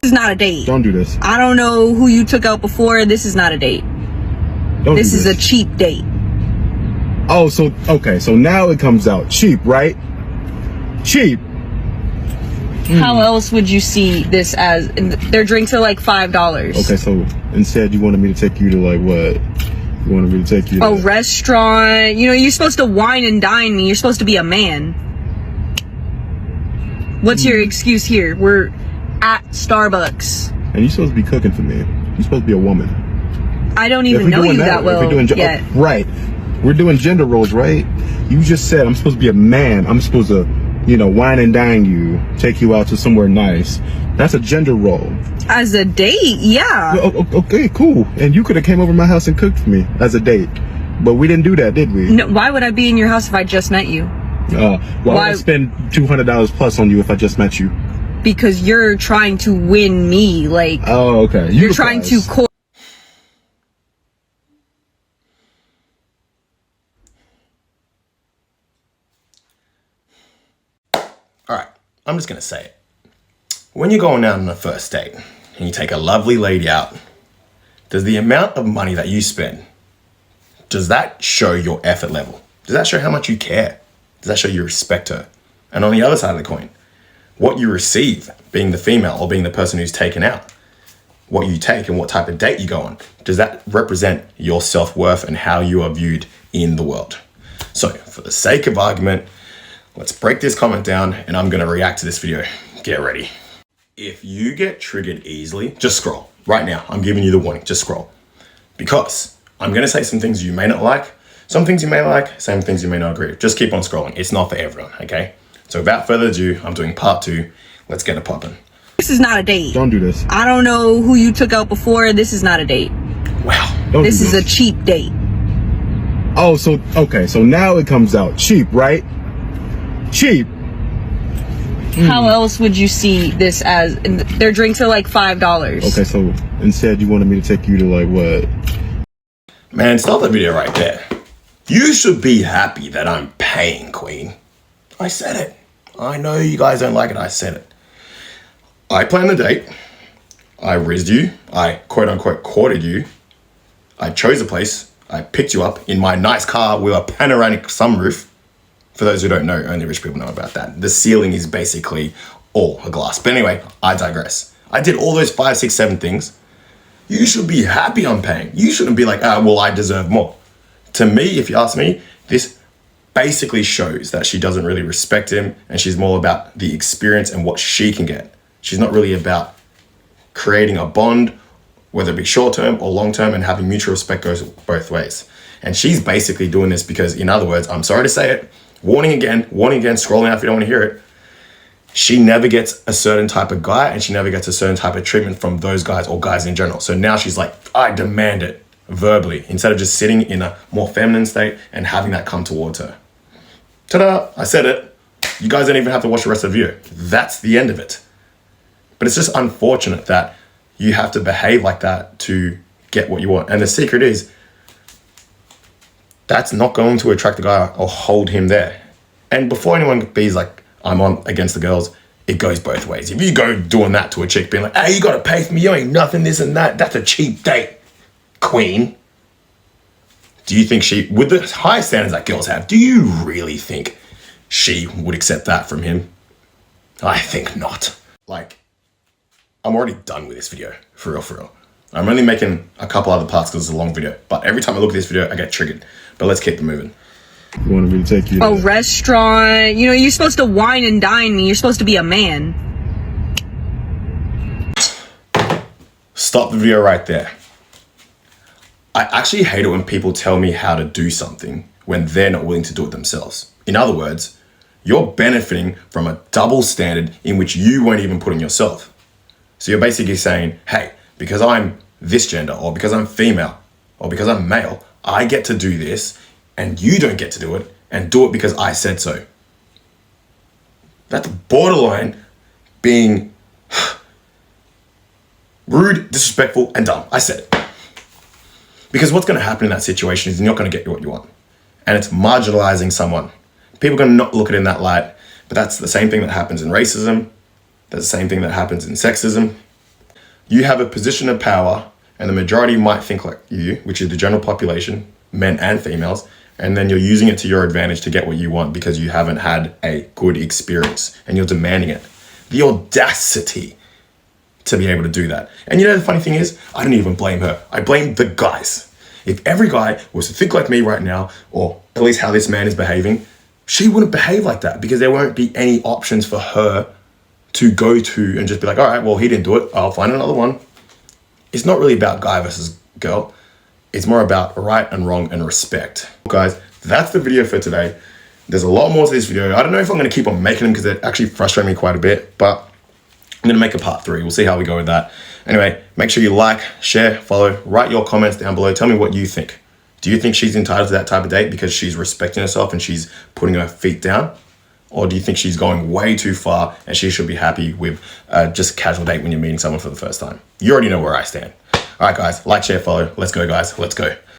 This is not a date. Don't do this. I don't know who you took out before. This is not a date. This is a cheap date. Oh, so, okay, so now it comes out. Cheap, right? Cheap. How else would you see this as? Their drinks are like $5. Okay, so instead you wanted me to take you to like what? You wanted me to take you to a restaurant. You know, you're supposed to wine and dine me. You're supposed to be a man. What's your excuse here? We're at Starbucks. And you're supposed to be cooking for me. You're supposed to be a woman. I don't even know you that well yet. Oh, right. We're doing gender roles, right? You just said I'm supposed to be a man. I'm supposed to, you know, wine and dine you, take you out to somewhere nice. That's a gender role. As a date, yeah. Okay, cool. And you could have came over my house and cooked for me as a date. But we didn't do that, did we? No, why would I be in your house if I just met you? Why would I spend $200 plus on you if I just met you? Because you're trying to win me. Like, oh, okay. You're trying to... Alright, I'm just gonna say it. When you're going out on a first date and you take a lovely lady out, does the amount of money that you spend, does that show your effort level? Does that show how much you care? Does that show you respect her? And on the other side of the coin, what you receive, being the female or being the person who's taken out, what you take and what type of date you go on, does that represent your self-worth and how you are viewed in the world? So for the sake of argument, let's break this comment down and I'm gonna react to this video. Get ready. If you get triggered easily, just scroll. Right now, I'm giving you the warning, just scroll. Because I'm gonna say some things you may not like, some things you may like, some things you may not agree with. Just keep on scrolling. It's not for everyone, okay? So without further ado, I'm doing part 2. Let's get it poppin'. This is not a date. Don't do this. I don't know who you took out before. This is not a date. Wow. This is a cheap date. Oh, so, okay, so now it comes out. Cheap, right? Cheap. How else would you see this as? Their drinks are like $5. Okay, so instead you wanted me to take you to like what? Man, stop the video right there. You should be happy that I'm paying, Queen. I said it. I know you guys don't like it. I said it. I planned the date. I rizzed you. I quote unquote courted you. I chose a place. I picked you up in my nice car with a panoramic sunroof. For those who don't know, only rich people know about that. The ceiling is basically all a glass. But anyway, I digress. I did all those 5, 6, 7 things. You should be happy I'm paying. You shouldn't be like, well, I deserve more. To me, if you ask me, this basically shows that she doesn't really respect him and she's more about the experience and what she can get. She's not really about creating a bond, whether it be short-term or long-term, and having mutual respect goes both ways. And she's basically doing this because, in other words, I'm sorry to say it, warning again, scrolling out if you don't want to hear it. She never gets a certain type of guy and she never gets a certain type of treatment from those guys or guys in general. So now she's like, I demand it verbally instead of just sitting in a more feminine state and having that come towards her. Ta-da, I said it. You guys don't even have to watch the rest of the video. That's the end of it. But it's just unfortunate that you have to behave like that to get what you want. And the secret is, that's not going to attract the guy or hold him there. And before anyone be like, I'm on against the girls, it goes both ways. If you go doing that to a chick, being like, hey, you gotta pay for me, you ain't nothing, this and that, that's a cheap date, Queen. Do you think she, with the high standards that girls have, do you really think she would accept that from him? I think not. Like, I'm already done with this video, for real, for real. I'm only making a couple other parts because it's a long video, but every time I look at this video, I get triggered. But let's keep it moving. You wanted me to take you to a restaurant. You know, you're supposed to wine and dine me. You're supposed to be a man. Stop the video right there. I actually hate it when people tell me how to do something when they're not willing to do it themselves. In other words, you're benefiting from a double standard in which you won't even put in yourself. So you're basically saying, hey, because I'm this gender, or because I'm female, or because I'm male, I get to do this, and you don't get to do it, and do it because I said so. That's borderline being rude, disrespectful, and dumb. I said it. Because what's going to happen in that situation is you're not going to get what you want. And it's marginalizing someone. People are going to not look at it in that light, but that's the same thing that happens in racism. That's the same thing that happens in sexism. you have a position of power and the majority might think like you, which is the general population, men and females, and then you're using it to your advantage to get what you want because you haven't had a good experience and you're demanding it. The audacity to be able to do that. And you know the funny thing is, I don't even blame her. I blame the guys. If every guy was to think like me right now, or at least how this man is behaving, she wouldn't behave like that because there won't be any options for her to go to and just be like, all right, well, he didn't do it. I'll find another one. It's not really about guy versus girl. It's more about right and wrong and respect. Guys, that's the video for today. There's a lot more to this video. I don't know if I'm going to keep on making them because it actually frustrates me quite a bit, but I'm going to make a part 3. We'll see how we go with that. Anyway, make sure you like, share, follow, write your comments down below. Tell me what you think. Do you think she's entitled to that type of date because she's respecting herself and she's putting her feet down? Or do you think she's going way too far and she should be happy with just a casual date when you're meeting someone for the first time? You already know where I stand. All right, guys, like, share, follow. Let's go, guys. Let's go.